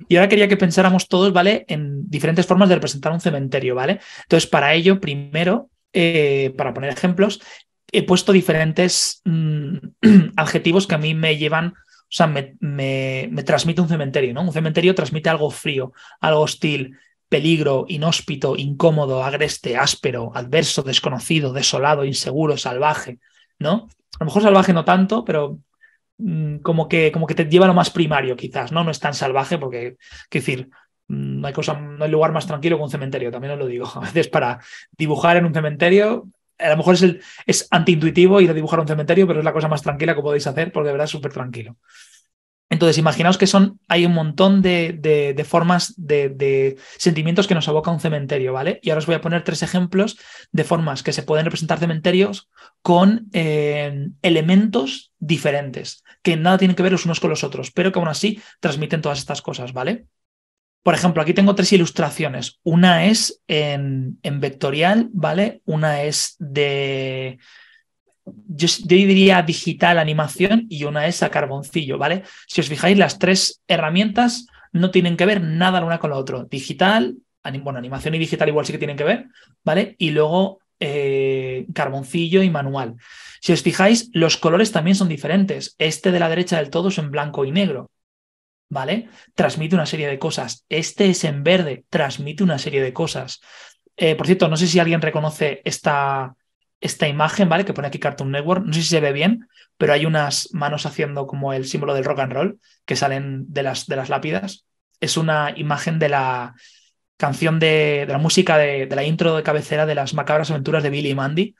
Y ahora quería que pensáramos todos, ¿vale? En diferentes formas de representar un cementerio, ¿vale? Entonces, para ello, primero, para poner ejemplos, he puesto diferentes adjetivos que a mí me llevan, o sea, me transmite un cementerio, ¿no? Un cementerio transmite algo frío, algo hostil, peligro, inhóspito, incómodo, agreste, áspero, adverso, desconocido, desolado, inseguro, salvaje, ¿no? A lo mejor salvaje no tanto, pero como que te lleva a lo más primario, quizás, ¿no? No es tan salvaje porque, quiero decir, no hay lugar más tranquilo que un cementerio, también os lo digo. A veces para dibujar en un cementerio, a lo mejor es antiintuitivo ir a dibujar un cementerio, pero es la cosa más tranquila que podéis hacer porque de verdad es súper tranquilo. Entonces, imaginaos que hay un montón de formas de sentimientos que nos evoca un cementerio, ¿vale? Y ahora os voy a poner tres ejemplos de formas que se pueden representar cementerios con elementos diferentes, que nada tienen que ver los unos con los otros, pero que aún así transmiten todas estas cosas, ¿vale? Por ejemplo, aquí tengo tres ilustraciones. Una es en vectorial, ¿vale? Una es yo diría digital animación y una es a carboncillo, ¿vale? Si os fijáis, las tres herramientas no tienen que ver nada la una con la otra. Digital, bueno, animación y digital igual sí que tienen que ver, ¿vale? Y luego carboncillo y manual. Si os fijáis, los colores también son diferentes. Este de la derecha del todo es en blanco y negro, ¿vale? Transmite una serie de cosas. Este es en verde, transmite una serie de cosas. Por cierto, no sé si alguien reconoce esta imagen, ¿vale? Que pone aquí Cartoon Network. No sé si se ve bien, pero hay unas manos haciendo como el símbolo del rock and roll que salen de las lápidas. Es una imagen de la canción de la música de la intro de cabecera de las macabras aventuras de Billy y Mandy.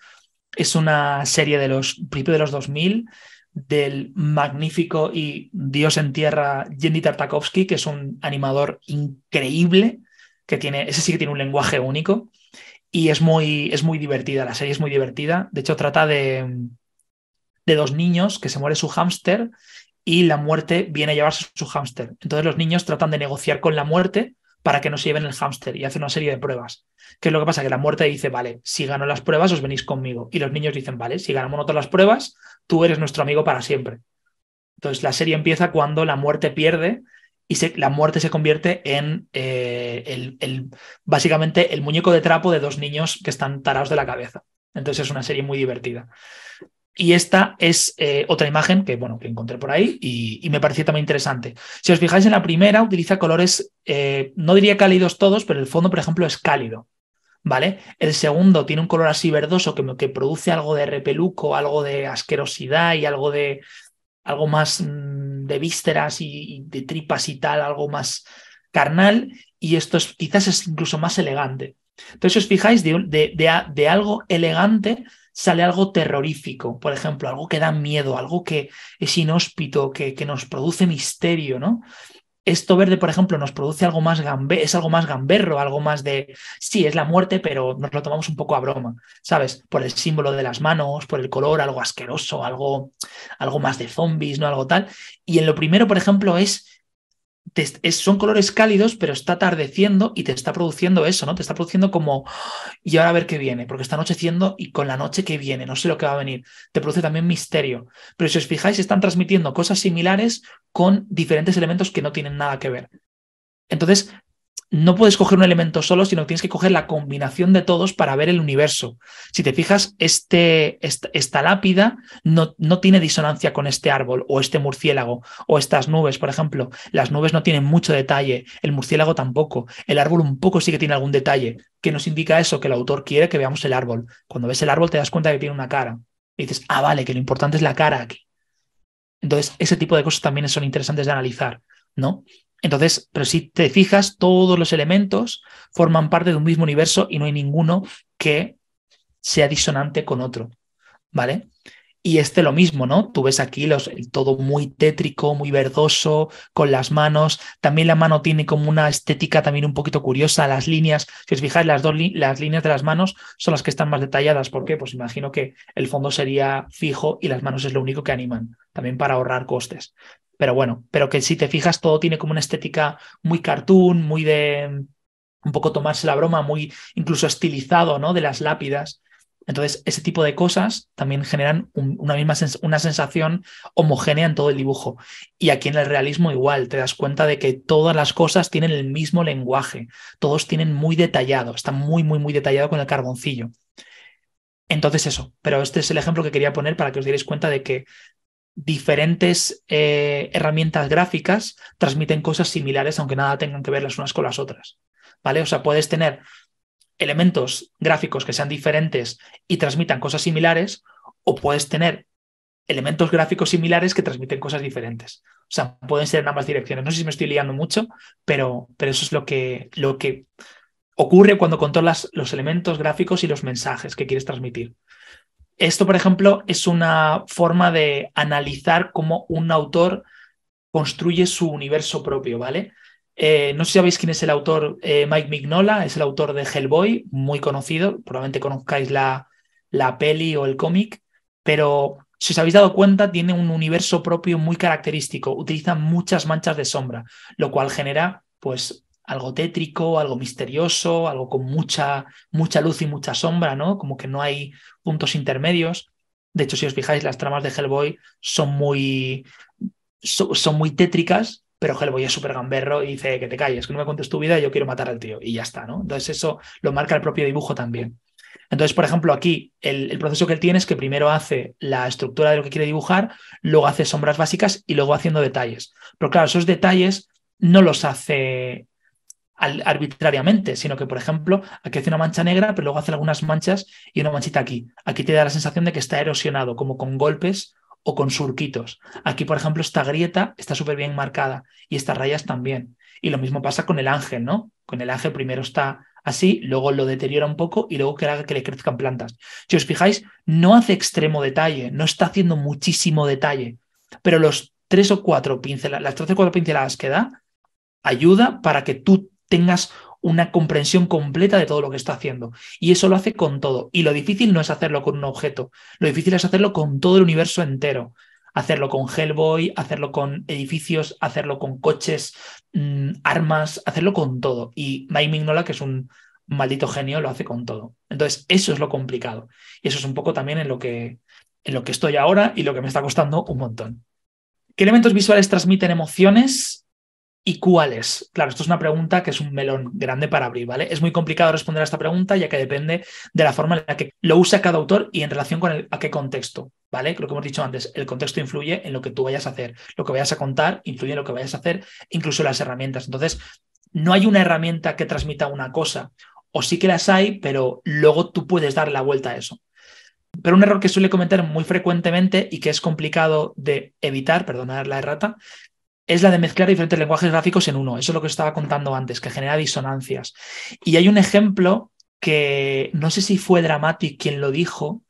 Es una serie de los principios de los 2000 del magnífico y Dios en tierra Jenny Tartakovsky, que es un animador increíble, ese sí que tiene un lenguaje único y es muy divertida, la serie es muy divertida. De hecho, trata de dos niños que se muere su hámster y la muerte viene a llevarse su hámster. Entonces los niños tratan de negociar con la muerte para que no se lleven el hámster y hacen una serie de pruebas. ¿Qué es lo que pasa? Que la muerte dice, vale, si gano las pruebas os venís conmigo. Y los niños dicen, vale, si ganamos nosotros las pruebas, tú eres nuestro amigo para siempre. Entonces la serie empieza cuando la muerte pierde y la muerte se convierte en básicamente el muñeco de trapo de dos niños que están tarados de la cabeza. Entonces es una serie muy divertida. Y esta es otra imagen que, bueno, que encontré por ahí y me pareció también interesante. Si os fijáis en la primera, utiliza colores, no diría cálidos todos, pero el fondo, por ejemplo, es cálido, ¿vale? El segundo tiene un color así verdoso que produce algo de repeluco, algo de asquerosidad y algo más de vísceras y de tripas y tal, algo más carnal. Y esto quizás es incluso más elegante. Entonces, si os fijáis, de algo elegante sale algo terrorífico, por ejemplo, algo que da miedo, algo que es inhóspito, que nos produce misterio, ¿no? Esto verde, por ejemplo, nos produce algo más es algo más gamberro, algo más de, sí, es la muerte, pero nos lo tomamos un poco a broma, ¿sabes? Por el símbolo de las manos, por el color, algo asqueroso, algo más de zombies, ¿no? Algo tal. Y en lo primero, por ejemplo, son colores cálidos, pero está atardeciendo y te está produciendo eso, ¿no? Te está produciendo como, y ahora a ver qué viene, porque está anocheciendo y con la noche que viene, no sé lo que va a venir. Te produce también misterio. Pero si os fijáis, están transmitiendo cosas similares con diferentes elementos que no tienen nada que ver. Entonces, no puedes coger un elemento solo, sino que tienes que coger la combinación de todos para ver el universo. Si te fijas, esta lápida no tiene disonancia con este árbol o este murciélago o estas nubes, por ejemplo. Las nubes no tienen mucho detalle, el murciélago tampoco, el árbol un poco sí que tiene algún detalle. ¿Qué nos indica eso? Que el autor quiere que veamos el árbol. Cuando ves el árbol te das cuenta que tiene una cara. Y dices, ah, vale, que lo importante es la cara aquí. Entonces, ese tipo de cosas también son interesantes de analizar, ¿no? Entonces, pero si te fijas, todos los elementos forman parte de un mismo universo y no hay ninguno que sea disonante con otro, ¿vale? Y lo mismo, ¿no? Tú ves aquí todo muy tétrico, muy verdoso, con las manos. También la mano tiene como una estética también un poquito curiosa. Las líneas, si os fijáis, las líneas de las manos son las que están más detalladas. ¿Por qué? Pues imagino que el fondo sería fijo y las manos es lo único que animan, también para ahorrar costes. Pero bueno, pero que si te fijas, todo tiene como una estética muy cartoon, muy de un poco tomarse la broma, muy incluso estilizado, ¿no? De las lápidas. Entonces, ese tipo de cosas también generan una sensación homogénea en todo el dibujo. Y aquí en el realismo igual, te das cuenta de que todas las cosas tienen el mismo lenguaje, todos tienen muy detallado, está muy, muy, muy detallado con el carboncillo. Entonces eso, pero este es el ejemplo que quería poner para que os dierais cuenta de que diferentes herramientas gráficas transmiten cosas similares, aunque nada tengan que ver las unas con las otras. ¿Vale? O sea, puedes tener elementos gráficos que sean diferentes y transmitan cosas similares, o puedes tener elementos gráficos similares que transmiten cosas diferentes. O sea, pueden ser en ambas direcciones. No sé si me estoy liando mucho, pero eso es lo que ocurre cuando controlas los elementos gráficos y los mensajes que quieres transmitir. Esto, por ejemplo, es una forma de analizar cómo un autor construye su universo propio, ¿vale? No sé si sabéis quién es el autor, Mike Mignola, es el autor de Hellboy, muy conocido, probablemente conozcáis la peli o el cómic, pero si os habéis dado cuenta, tiene un universo propio muy característico, utiliza muchas manchas de sombra, lo cual genera, pues, algo tétrico, algo misterioso, algo con mucha luz y mucha sombra, ¿no? Como que no hay puntos intermedios. De hecho, si os fijáis, las tramas de Hellboy son muy tétricas, pero Hellboy es súper gamberro y dice que te calles, que no me cuentes tu vida, yo quiero matar al tío. Y ya está, ¿no? Entonces eso lo marca el propio dibujo también. Entonces, por ejemplo, aquí el proceso que él tiene es que primero hace la estructura de lo que quiere dibujar, luego hace sombras básicas y luego haciendo detalles. Pero claro, esos detalles no los hace arbitrariamente, sino que, por ejemplo, aquí hace una mancha negra, pero luego hace algunas manchas y una manchita aquí. Aquí te da la sensación de que está erosionado, como con golpes o con surquitos. Aquí, por ejemplo, esta grieta está súper bien marcada y estas rayas también. Y lo mismo pasa con el ángel, ¿no? Con el ángel primero está así, luego lo deteriora un poco y luego que haga que le crezcan plantas. Si os fijáis, no hace extremo detalle, no está haciendo muchísimo detalle, pero los las 3 o 4 pinceladas que da ayuda para que tú tengas una comprensión completa de todo lo que está haciendo. Y eso lo hace con todo. Y lo difícil no es hacerlo con un objeto, lo difícil es hacerlo con todo el universo entero. Hacerlo con Hellboy, hacerlo con edificios, hacerlo con coches, armas, hacerlo con todo. Y Mike Mignola, que es un maldito genio, lo hace con todo. Entonces, eso es lo complicado. Y eso es un poco también en lo que estoy ahora y lo que me está costando un montón. ¿Qué elementos visuales transmiten emociones? ¿Y cuáles? Claro, esto es una pregunta que es un melón grande para abrir, ¿vale? Es muy complicado responder a esta pregunta ya que depende de la forma en la que lo usa cada autor y en relación con a qué contexto, ¿vale? Lo que hemos dicho antes, el contexto influye en lo que tú vayas a hacer, lo que vayas a contar influye en lo que vayas a hacer, incluso las herramientas. Entonces, no hay una herramienta que transmita una cosa, o sí que las hay, pero luego tú puedes dar la vuelta a eso. Pero un error que suele cometer muy frecuentemente y que es complicado de evitar, perdonad la errata, es la de mezclar diferentes lenguajes gráficos en uno. Eso es lo que os estaba contando antes, que genera disonancias. Y hay un ejemplo que no sé si fue Dramatic quien lo dijo,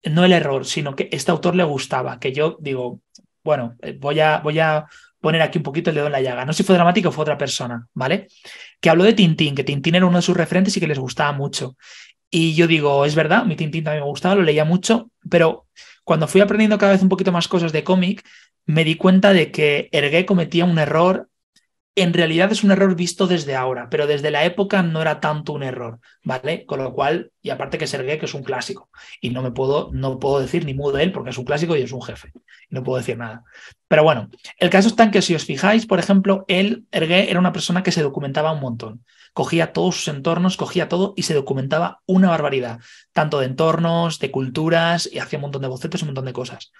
no el error, sino que este autor le gustaba, que yo digo, bueno, voy a poner aquí un poquito el dedo en la llaga. No sé si fue Dramatic o fue otra persona, ¿vale? Que habló de Tintín, que Tintín era uno de sus referentes y que les gustaba mucho. Y yo digo, es verdad, mi Tintín también me gustaba, lo leía mucho, pero cuando fui aprendiendo cada vez un poquito más cosas de cómic, me di cuenta de que Hergé cometía un error. En realidad es un error visto desde ahora, pero desde la época no era tanto un error, ¿vale? Con lo cual, y aparte que es Hergé, que es un clásico, y no puedo decir ni mudo de él porque es un clásico y es un jefe, y no puedo decir nada. Pero bueno, el caso está en que si os fijáis, por ejemplo, Hergé, era una persona que se documentaba un montón. Cogía todos sus entornos, cogía todo y se documentaba una barbaridad, tanto de entornos, de culturas, y hacía un montón de bocetos, un montón de cosas.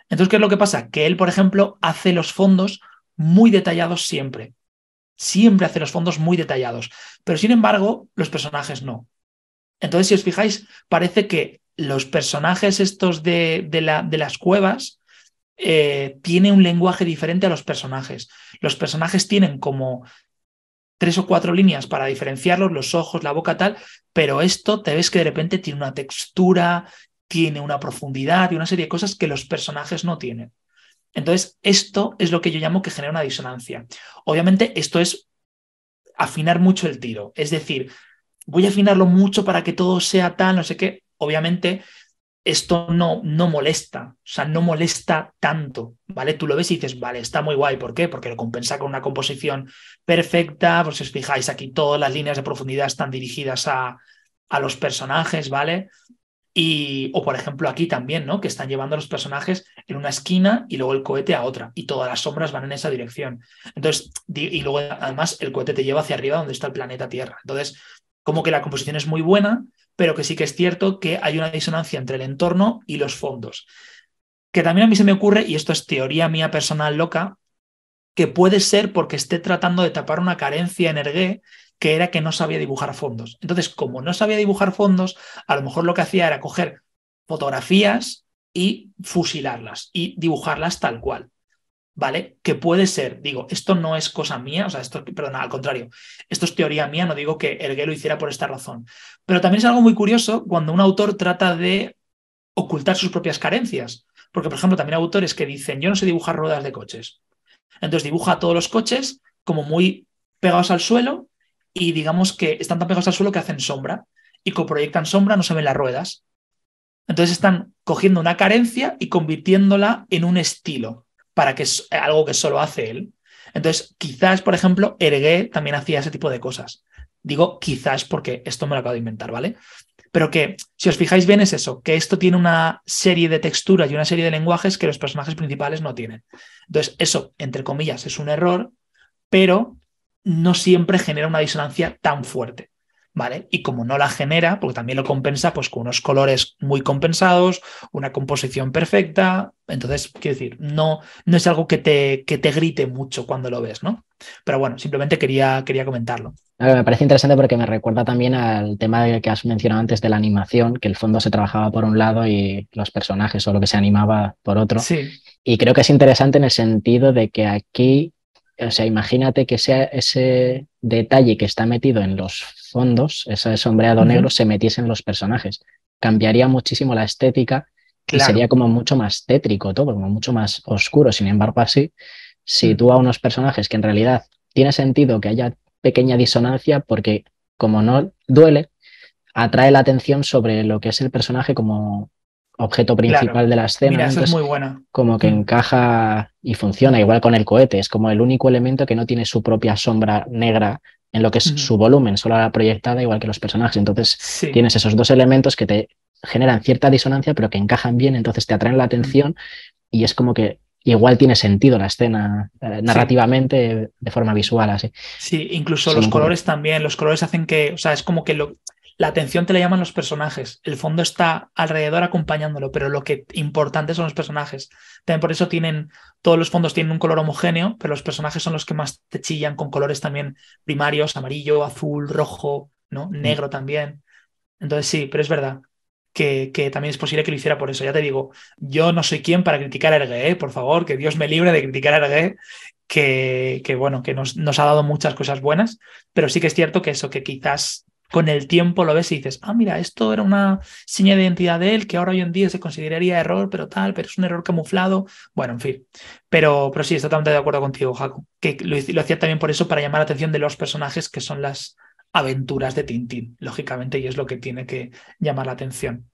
Entonces, ¿qué es lo que pasa? Que él, por ejemplo, hace los fondos muy detallados siempre. Siempre hace los fondos muy detallados. Pero, sin embargo, los personajes no. Entonces, si os fijáis, parece que los personajes estos de las cuevas tienen un lenguaje diferente a los personajes. Los personajes tienen como 3 o 4 líneas para diferenciarlos, los ojos, la boca, tal, pero esto te ves que de repente tiene una textura, tiene una profundidad y una serie de cosas que los personajes no tienen. Entonces, esto es lo que yo llamo que genera una disonancia. Obviamente, esto es afinar mucho el tiro. Es decir, voy a afinarlo mucho para que todo sea tal, no sé qué. Obviamente, esto no molesta, o sea, no molesta tanto, ¿vale? Tú lo ves y dices, vale, está muy guay. ¿Por qué? Porque lo compensa con una composición perfecta. Pues si os fijáis aquí, todas las líneas de profundidad están dirigidas a los personajes, ¿vale? O por ejemplo aquí también, ¿no? Que están llevando a los personajes en una esquina y luego el cohete a otra y todas las sombras van en esa dirección. Entonces, y luego además el cohete te lleva hacia arriba donde está el planeta Tierra. Entonces, como que la composición es muy buena, pero que sí que es cierto que hay una disonancia entre el entorno y los fondos. Que también a mí se me ocurre, y esto es teoría mía personal loca, que puede ser porque esté tratando de tapar una carencia en Hergé, que era que no sabía dibujar fondos. Entonces, como no sabía dibujar fondos, a lo mejor lo que hacía era coger fotografías y fusilarlas y dibujarlas tal cual. ¿Vale? Que puede ser, digo, esto no es cosa mía, o sea, esto, perdona, al contrario, esto es teoría mía, no digo que Hergé lo hiciera por esta razón. Pero también es algo muy curioso cuando un autor trata de ocultar sus propias carencias. Porque, por ejemplo, también hay autores que dicen, yo no sé dibujar ruedas de coches. Entonces dibuja todos los coches como muy pegados al suelo y digamos que están tan pegados al suelo que hacen sombra y como proyectan sombra no se ven las ruedas. Entonces están cogiendo una carencia y convirtiéndola en un estilo para que es algo que solo hace él. Entonces, quizás, por ejemplo, Hergé también hacía ese tipo de cosas. Digo quizás porque esto me lo acabo de inventar, ¿vale? Pero que, si os fijáis bien, es eso, que esto tiene una serie de texturas y una serie de lenguajes que los personajes principales no tienen. Entonces, eso, entre comillas, es un error, pero no siempre genera una disonancia tan fuerte, ¿vale? Y como no la genera, porque también lo compensa, pues con unos colores muy compensados, una composición perfecta, entonces, quiero decir, no es algo que te grite mucho cuando lo ves, ¿no? Pero bueno, simplemente quería comentarlo. Me parece interesante porque me recuerda también al tema que has mencionado antes de la animación, que el fondo se trabajaba por un lado y los personajes o lo que se animaba por otro. Sí. Y creo que es interesante en el sentido de que aquí, o sea, imagínate que sea ese detalle que está metido en los fondos, ese sombreado negro, Uh-huh. se metiese en los personajes. Cambiaría muchísimo la estética y sería Claro. como mucho más tétrico todo, como mucho más oscuro. Sin embargo, así, si Mm. tú a unos personajes que en realidad tiene sentido que haya pequeña disonancia porque como no duele, atrae la atención sobre lo que es el personaje como objeto Claro. principal de la escena, Mira, ¿no? esa es Entonces, muy buena. como que Mm. encaja y funciona, igual con el cohete, es como el único elemento que no tiene su propia sombra negra en lo que es Ujú. su volumen, solo la proyectada, igual que los personajes. Entonces, Sí. tienes esos dos elementos que te generan cierta disonancia, pero que encajan bien, entonces te atraen la Mm. atención y es como que igual tiene sentido la escena Sí. narrativamente de forma visual, así. Sí, incluso Se me los ocurre. colores también, los colores hacen que, o sea, es como que la atención te la llaman los personajes, el fondo está alrededor acompañándolo, pero lo que importante son los personajes. También por eso todos los fondos tienen un color homogéneo, pero los personajes son los que más te chillan con colores también primarios, amarillo, azul, rojo, ¿no? Mm. Negro también. Entonces sí, pero es verdad que también es posible que lo hiciera por eso. Ya te digo, yo no soy quien para criticar a Hergé, por favor, que Dios me libre de criticar a Hergé, que bueno, que nos ha dado muchas cosas buenas, pero sí que es cierto que eso, que quizás con el tiempo lo ves y dices, ah, mira, esto era una seña de identidad de él que ahora hoy en día se consideraría error, pero tal, pero es un error camuflado. Bueno, en fin. Pero sí, estoy totalmente de acuerdo contigo, Jaco, que lo hacía también por eso, para llamar la atención de los personajes que son las aventuras de Tintín, lógicamente, y es lo que tiene que llamar la atención.